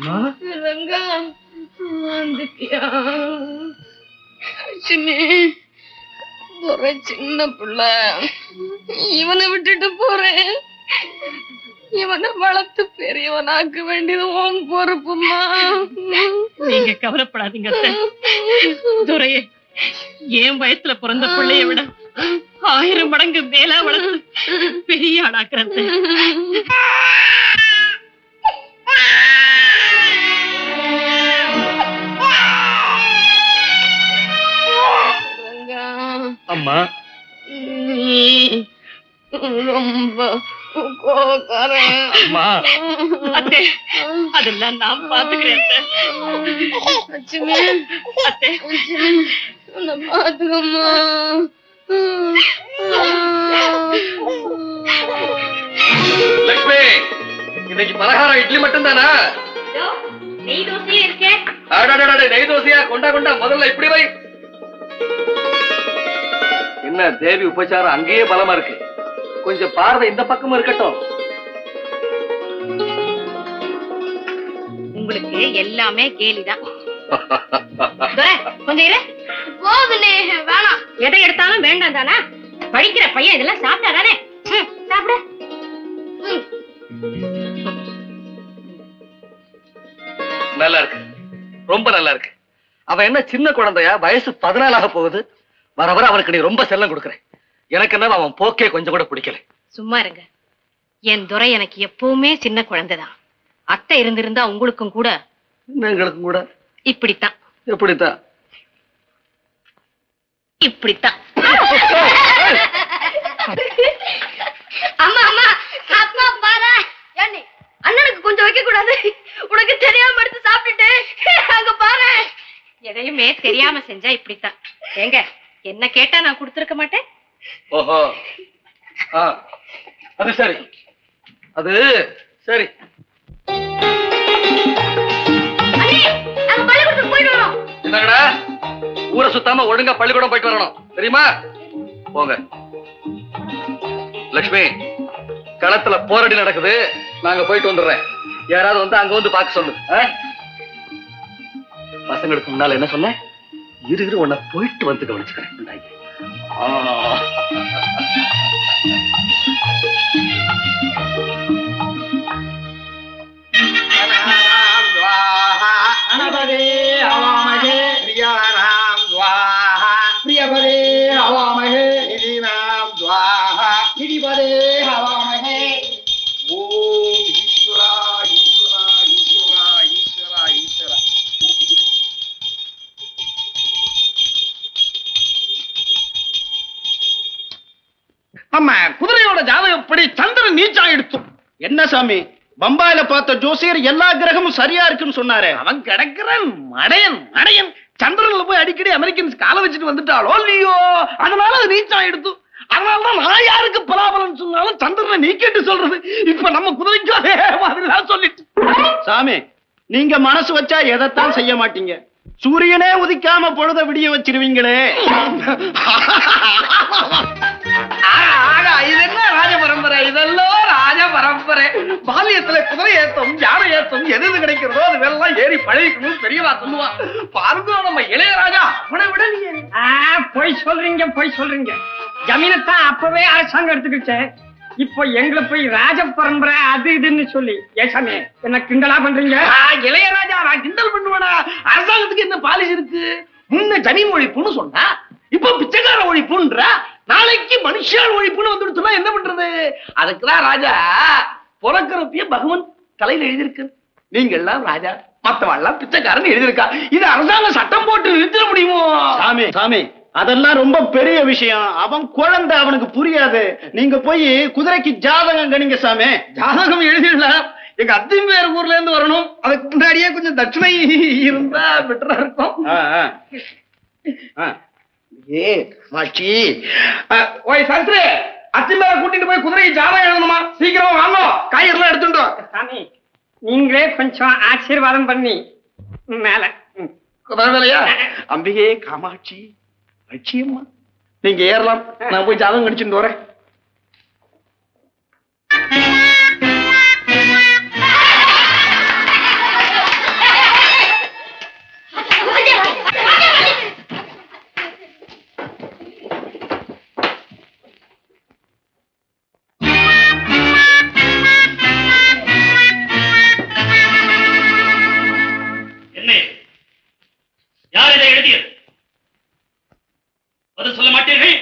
ரங்கா வந்துட்டியா? லட்சுமி துரை சின்ன பிள்ளை, இவனை விட்டுட்டு போறேன். இவனை வளர்த்து பெரியவனாக்க வேண்டியது உன் பொறுப்புமா. நீங்க கவலைப்படாதீங்க. துரையே என் வயசுல பிறந்த பிள்ளைய விட 1000 மடங்கு மேலா வளர்த்து பெரிய ஆளாக்குறது. அம்மா ரொம்ப கோவக்காரன். அத்தே அதெல்லாம் நான் பாத்துக்கிறேன். லட்சுமி அத்தே உன்னை பாத்துக்கம்மா. லட்சுமி, இன்னைக்கு பலகாரம் இட்லி மட்டும் தானா? நெய் தோசையே இருக்கே. நெய் தோசையா? கொண்டா கொண்டா, முதல்ல இப்படி வை. என்ன தேவி உபச்சாரம் அங்கேயே பலமா இருக்கு, கொஞ்சம் பார்வை இந்த பக்கமும் இருக்கட்டும். உங்களுக்கு எல்லாமே கேலிதான். கொஞ்சம் இரு. போதுனே வேணாம். எதை எடுத்தாலும் வேண்டாம் தானா? படிக்கிற பையன் இதெல்லாம் சாப்பிட்டா தானே? சாப்பிடு. நல்லா இருக்கு, ரொம்ப நல்லா இருக்கு. அவன் என்ன சின்ன குழந்தையா? வயசு 14 ஆக போகுது. வர வர அவனுக்கு நீ ரொம்ப செல்லம் கொடுக்குறேன். எனக்கு என்ன அவன் போக்கே கொஞ்சம் கூட பிடிக்கல. சும்மா இருங்க. என் துரை எனக்கு எப்பவுமே சின்ன குழந்தைதான். அத்தை இருந்திருந்தா உங்களுக்கும் கூட எங்களுக்கும் கூட இப்படித்தான். எப்படித்தான்? இப்படித்தான். அம்மா அம்மா அப்பா பாரு. ஏண்டி அண்ணனுக்கு கொஞ்சம் வைக்க கூடாது? உனக்கு தெரியாம எடுத்து சாப்பிட்டுட்டு அங்க பாரு. எதையுமே தெரியாம செஞ்சா இப்படித்தான். ஏங்க என்ன கேட்டா நான் கொடுத்திருக்க மாட்டேன். ஓஹோ, அது சரி, அது சரி. என்னங்கடா, ஊரை சுத்தாம ஒழுங்கா பள்ளிக்கூடம் போயிட்டு வரணும், தெரியுமா? போங்க. லட்சுமி, களத்துல போராடி நடக்குது, நாங்க போயிட்டு வந்துடுறேன். யாராவது வந்து அங்க வந்து பார்க்க சொல்லு. பசங்களுக்கு முன்னால என்ன சொன்ன? இரு உன்னை போயிட்டு வந்து கவனிச்சுக்கிறேன். ஆமா, குதிரையோட ஜாதகப்படி சந்திரன் நீச்சா எடுத்தோம். என்ன சாமி, பம்பாயில பார்த்த ஜோசியர் எல்லா கிரகமும் சரியா இருக்குன்னு சொன்னாரு. அவன் கிடக்குறான் மடையன் மடையன். சந்திரன்ல போய் அடிக்கடி அமெரிக்கன்ஸ் காலை வச்சுட்டு வந்துட்டாளோ இல்லையோ, அதனால அது நீச்சா எடுத்து. அதனாலதான் நான் யாருக்கு பலாபலம் சொன்னாலும் சந்திரனை நீக்கிட்டு சொல்றது. இப்ப நம்ம குதிரைக்கு அதே மாதிரிதான் சொல்லிட்டு. சாமி, நீங்க மனசு வச்சா எதைத்தான் செய்ய மாட்டீங்க. சூரியனே உதிக்காம பொழுத விடிய வச்சிருவீங்களே. இது என்ன ராஜ பரம்பரை? இதெல்லாம் ராஜ பரம்பரை. பாலியத்துல குதிரை ஏத்தம், யானை ஏத்தம், எது எது கிடைக்கிறதோ அது வெள்ளம் ஏறி பழகிக்கணும் பெரியவா சொல்லுவா. பாருங்க நம்ம இளையராஜா அவனை விட நீ. போய் சொல்றீங்க போய் சொல்றீங்க. ஜமீனத்தான் அப்பவே அரசாங்கம் எடுத்துக்கிச்சு. இப்போ எங்களை போய் ராஜ பரம்பரை அது இதுன்னு சொல்லி ஏசாமி என்ன கிண்டலா பண்றீங்க? இளையராஜா நான் கிண்டல் பண்ணுவேனா? அரசாங்கத்துக்கு என்ன பாலிசி இருக்கு? முன்ன ஜமீன் ஒழிப்புன்னு சொன்னா, இப்ப பிச்சைக்கார ஒழிப்புன்ற, நாளைக்கு மனுஷால் ஒழிப்புன்னு வந்துடுச்சுன்னா என்ன பண்றது? அதுக்குதான் ராஜா பிறக்கிறப்பயே பகவான் தலையில எழுதியிருக்கு, நீங்க எல்லாம் ராஜா, மத்தவாள்லாம் பிச்சைக்காரன் எழுதியிருக்கா. இது அரசாங்கம் சட்டம் போட்டு நிறுத்திட முடியுமோ? சாமி சாமி, அதெல்லாம் ரொம்ப பெரிய விஷயம். அவன் குழந்தை, அவனுக்கு புரியாது. நீங்க போய் குதிரைக்கு ஜாதகம் கணிங்க சாமி. ஜாதகம் எழுதிடலாம். எங்க அத்தையும் வேற ஊர்ல இருந்து வரணும். அதுக்கு முன்னாடியே கொஞ்சம் தட்சிணை இருந்தா பெட்டரா இருக்கும். ஏ மாச்சி, ஓய் சந்திர, அத்தி மேல கூட்டிட்டு போய் குதிரைக்கு ஜாதகம் எழுதணுமா? சீக்கிரமா வாங்க, காய்கறிலாம் எடுத்துட்டோம். சாமி, நீங்களே கொஞ்சம் ஆசீர்வாதம் பண்ணி மேல வேலையா? அம்பிகே காமாட்சி லட்சியம்மா, நீங்க ஏறலாம். நான் போய் ஜாதகம் கடிச்சுட்டு வரேன். பதில் சொல்ல மாட்டீர்கள்.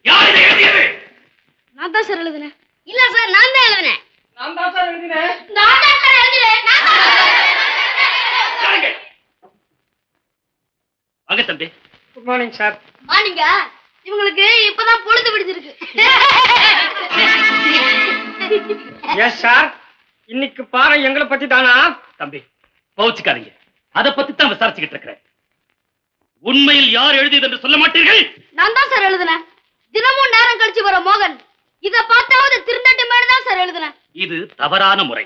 யார் இதை எழுதியது? நான் தான் சார் எழுதுனேன். இல்ல சார், நான் தான் எழுதுனேன். நான் தான் சார் எழுதினேன். நான் தான் சார் எழுதுனேன். யாருங்கள்? வாங்க தம்பி. Good morning sir. மார்னிங்கா? இவங்களுக்கு இப்பதான் பொழுது விடுதிருக்கு. Yes sir. இன்னைக்கு பாடம் எங்களை பத்தி தானா? தம்பி பவுச்சுக்காதீங்க, அதை பத்தி தான் விசாரிச்சுக்கிட்டு இருக்கிறேன். உண்மையில் யார் எழுதியது என்று சொல்ல மாட்டீர்கள்? நான் தான் சார் எழுதுனேன். தினமும் நேரம் கழிச்சு வர மோகன் இத பார்த்தாவது திருந்தட்டு மேல தான் சார் எழுதுனேன். இது தவறான முறை.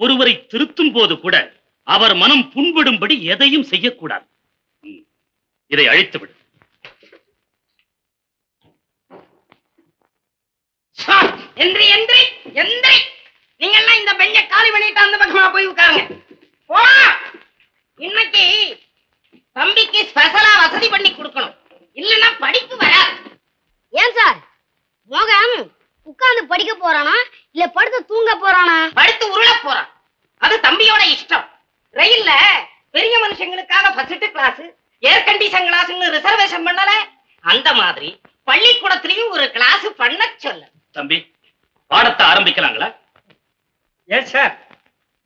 ஒருவரை திருத்தும் போது கூட அவர் மனம் புண்படும்படி எதையும் செய்யக்கூடாது. இதை அழித்து விடு. எந்திரி எந்திரி எந்திரி. நீங்க எல்லாம் இந்த பெஞ்ச காலி பண்ணிட்டு அந்த பக்கமா போய் உட்காருங்க. போடா. இன்னைக்கு தம்பிக்கு ஸ்பெஷலா வசதி பண்ணி கொடுக்கணும், இல்லன்னா படிப்பு வராது. ஏன் சார், மோகன் உட்கார்ந்து படிக்க போறானா இல்ல படுத்து தூங்க போறானா? படுத்து உருள போறான். அது தம்பியோட இஷ்டம். ரயில்ல பெரிய மனுஷங்களுக்காக ஃபர்ஸ்ட் கிளாஸ், ஏர் கண்டிஷன் கிளாஸ்னு ரிசர்வேஷன் பண்ணல, அந்த மாதிரி பள்ளிக்கூடத்திலையும் ஒரு கிளாஸ் பண்ண சொல்ல. தம்பி பாடத்தை ஆரம்பிக்கலாங்களா? Yes sir.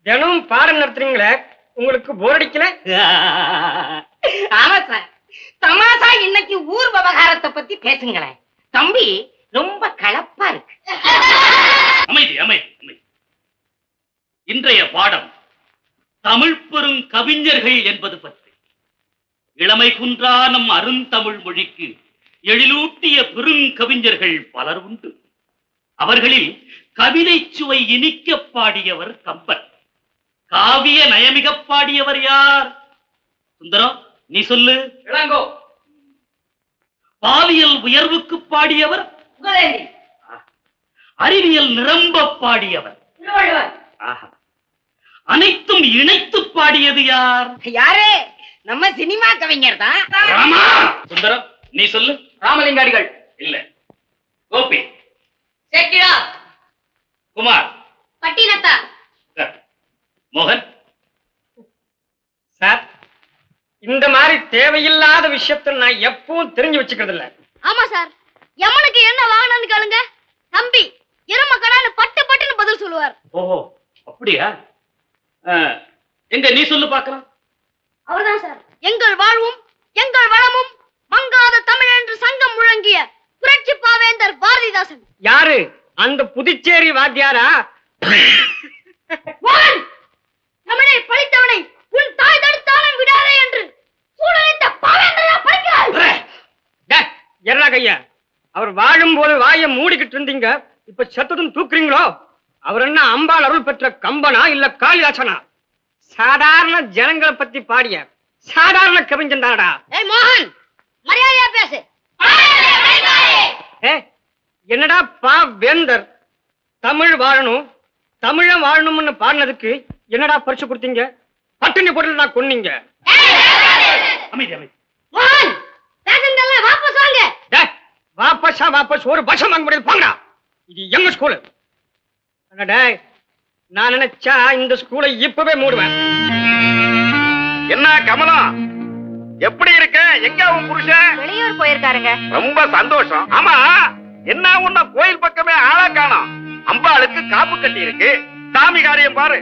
தினமும் பாடம் நடத்துறீங்களே, உங்களுக்கு போர் அடிக்கல? ஆமா சார். தமாசா இன்னைக்கு ஊர் விவகாரத்தை பத்தி பேசுங்களேன். தம்பி ரொம்ப கலப்பா இருக்கு. அமைதி அமைதி அமைதி. இன்றைய பாடம் தமிழ் பெரும் கவிஞர்கள் என்பது பற்றி. இளமை குன்றா நம் அருந்தமிழ் மொழிக்கு எழிலூட்டிய பெருங்கவிஞர்கள் பலர் உண்டு. அவர்களில் கவிதை சுவை இனிக்க பாடியவர் கம்பன். காவிய நயமிக பாடியவர் யார்? சுந்தரம் நீ சொல்லு. இளங்கோ. பாலியல் உயர்வுக்கு பாடியவர் புகழேந்தி. அறிவியல் நிரம்ப பாடியவர் திருவள்ளுவர். ஆஹா. அனைத்தும் இணைத்து பாடியது யார்? யாரு? நம்ம சினிமா கவிஞர் தான். ராமா. சுந்தரம் நீ சொல்லு. ராமலிங்காடிகள். இல்ல. கோபி. சேக்கிழா. குமார். பட்டினத்தா. மோகன். சார், இந்த மாதிரி தேவையில்லாத விஷயத்தை நான் எப்பவும் தெரிஞ்சு வச்சுக்கிறது இல்ல. ஆமா சார், யமனுக்கு என்ன வாங்கணும்னு கேளுங்க, தம்பி எரும கடான்னு பட்டு பட்டுன்னு பதில் சொல்லுவார். ஓஹோ அப்படியா? எங்க நீ சொல்லு பார்க்கலாம். அவர்தான் சார். எங்கள் வாழ்வும் எங்கள் வளமும் மங்காத தமிழ் என்று சங்கம் முழங்கிய புரட்சி பாவேந்தர் பாரதிதாசன். யாரு? அந்த புதுச்சேரி வாத்தியாரா? மோகன், தமிழை பழித்தவனை உன் தாய் தடுத்தாலும் விடாதே என்று சூழலித்த பாவேந்தரா படிக்கிறார். எறா கையா, அவர் வாழும் போது வாயை மூடிக்கிட்டு இருந்தீங்க, இப்ப சத்ததும் தூக்குறீங்களோ? அவர் என்ன அம்பாள் அருள் பெற்ற கம்பனா இல்ல காளிதாசனா? சாதாரண ஜனங்களை பத்தி பாடிய சாதாரண கவிஞன் தானடா. ஏய் மோகன், மரியாதையா பேசு. என்னடா பா வேந்தர் தமிழ் வாழணும் தமிழன் வாழணும்னு பாடினதுக்கு என்னடா பரிசு கொடுத்தீங்க? பட்டினி போட்டு கொன்னீங்க. அமைதி அமைதி. மோகன், பேசுங்கல்ல வாபஸ் வாங்க. வாபஸ் ஒரு பட்சம் வாங்க முடியாது. போங்கடா, இது எங்க ஸ்கூலு. நான் நினைச்சா இந்த ஸ்கூலை இப்பவே மூடுவேன். என்ன கமலம், எப்படி இருக்க? எங்க உன் புருஷன்? வெளியூர் போயிருக்காருங்க. ரொம்ப சந்தோஷம். ஆமா, என்ன உன்ன கோயில் பக்கமே ஆளா காணோம். அம்பாளுக்கு காப்பு கட்டி இருக்கு, சாமி காரியம் பாரு.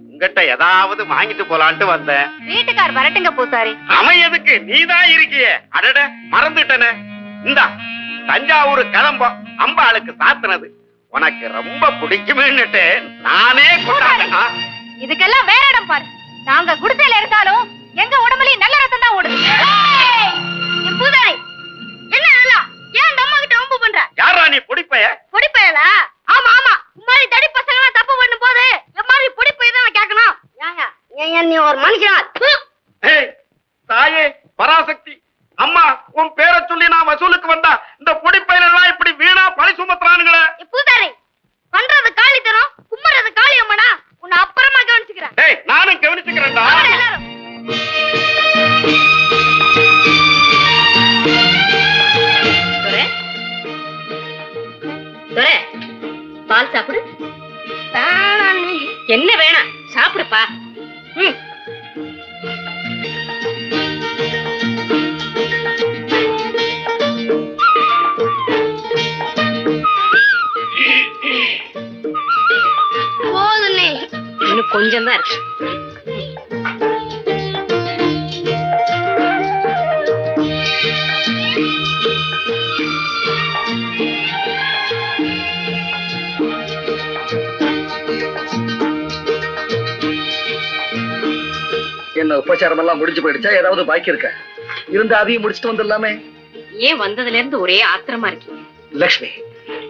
உங்ககிட்ட ஏதாவது வாங்கிட்டு போலான்ட்டு வந்தேன். வீட்டுக்கார் வரட்டுங்க பூசாரி. அவன் எதுக்கு, நீதான் இருக்கியே. அடட மறந்துட்டனே. இந்தா தஞ்சாவூர் கிளம்பம், அம்பாளுக்கு சாத்துனது உனக்கு ரொம்ப பிடிக்குமேன்னுட்டு நானே கொண்டாடனா. இதுக்கெல்லாம் வேற இடம் பாரு. நாங்க குடிசையில இருந்தாலும் எங்க உடம்புலயும் நல்ல ரத்தம் தான் ஓடுது. பூசாரி, என்ன இதெல்லாம்? ஏன் அந்த அம்மா கிட்ட வம்பு பண்ற? யாரா நீ பொடிப்பைய? பொடிப்பையலா? ஆமா ஆமா, உமாரி தடி பசங்க எல்லாம் தப்பு பண்ணும் போது எம்மாரி பொடிப்பைய தான் கேட்கணும். ஏன் நீ ஒரு மனுஷனா? தாயே பராசக்தி, அம்மா உன் பேரை சொல்லி நான் வசூலுக்கு வந்தா இந்த பொடிப்பையில எல்லாம் இப்படி வீணா பழி சுமத்துறானுங்களே. பூசாரி, பண்றது காளித்தனம், கும்பறது காளியம்மனா? உன்னை அப்புறமா கவனிச்சுக்கிறேன். டேய், நானும் கவனிச்சுக்கிறேன்டா. எல்லாரும் பால் சாப்பிடு. என்ன வேணாம், சாப்பிடுப்பா. கொஞ்சம் தான் இருக்கு. என்ன உபச்சாரம் எல்லாம் முடிஞ்சு போயிடுச்சா? ஏதாவது பாக்கி இருக்க? இருந்து அதையும் முடிச்சுட்டு வந்துடலாமே. ஏன் வந்ததுல இருந்து ஒரே ஆத்திரமா இருக்கீங்க? லட்சுமி,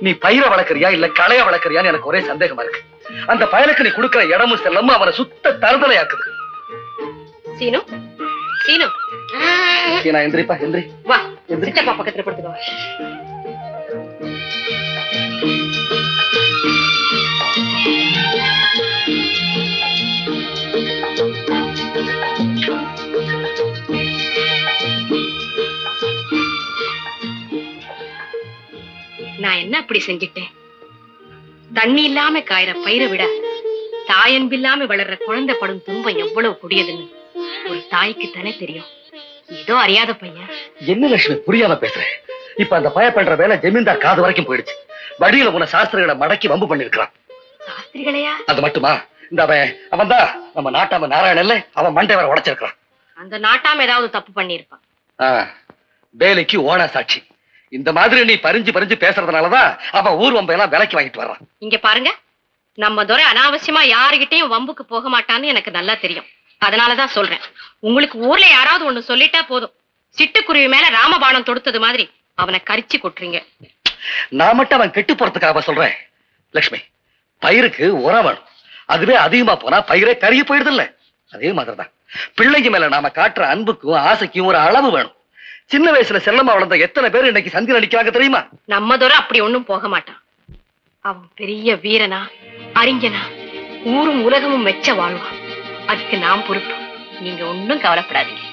நீ பயிரை வளர்க்கறியா இல்ல களைய வளர்க்கறியான்னு எனக்கு ஒரே சந்தேகமா இருக்கு. அந்த பயலுக்கு நீ கொடுக்கிற இடமும் செல்லமும் அவனை சுத்த தருதலையாக்குது. சீனு, சீனு, நான் எந்திரிப்பா, எந்திரி. வா, சித்தப்பா பக்கத்துல படுத்துக்கோ. நான் என்ன அப்படி செஞ்சிட்டேன்? தண்ணி இல்லாம காயிற பயிரை விட தாயன்பில்லாம வளர்ற குழந்தை படும் துன்பம் எவ்வளவு கொடியதுன்னு ஒரு தாய்க்கு தானே தெரியும். ஏதோ அறியாத பையன். என்ன லட்சுமி புரியாம பேசுறேன்? இப்ப அந்த பய பண்ற வேலை ஜமீன்தார் காது வரைக்கும் போயிடுச்சு. வழியில உன சாஸ்திரிகளை மடக்கி வம்பு பண்ணிருக்கான். சாஸ்திரிகளையா? அது மட்டுமா, இந்த அவன் தான் நம்ம நாட்டாம நாராயணன்ல அவன் மண்டை வர உடைச்சிருக்கான். அந்த நாட்டாம ஏதாவது தப்பு பண்ணிருப்பான். வேலைக்கு ஓனா சாட்சி. இந்த மாதிரி நீ பறிஞ்சு பறிஞ்சு பேசுறதுனாலதான் அவன் ஊர் வம்பை எல்லாம் விலைக்கு வாங்கிட்டு வர்றான். இங்க பாருங்க, நம்ம துரை அனாவசியமா யாருகிட்டையும் வம்புக்கு போக மாட்டான்னு எனக்கு நல்லா தெரியும். அதனாலதான் சொல்றேன், உங்களுக்கு ஊர்ல யாராவது ஒண்ணு சொல்லிட்டா போதும், சிட்டுக்குருவி மேல ராமபாணம் தொடுத்தது மாதிரி அவனை கரிச்சு கொட்டுறீங்க. நான் மட்டும் அவன் கெட்டு போறதுக்காக சொல்றேன். லட்சுமி, பயிருக்கு உரம் வேணும். அதுவே அதிகமா போனா பயிரே கருகி போயிடுது இல்ல? அதே மாதிரிதான் பிள்ளைக்கு மேல நாம காட்டுற அன்புக்கும் ஆசைக்கும் ஒரு அளவு வேணும். சின்ன வயசுல செல்லமா வளர்ந்த எத்தனை பேர் இன்னைக்கு சந்தில நிக்கிறாங்க தெரியுமா? நம்ம துரை அப்படி ஒண்ணும் போக மாட்டான். அவன் பெரிய வீரனா, அறிஞனா, ஊரும் உலகமும் மெச்ச வாழ்வான். அதுக்கு நான் பொறுப்பு. நீங்க ஒண்ணும் கவலைப்படாதீங்க.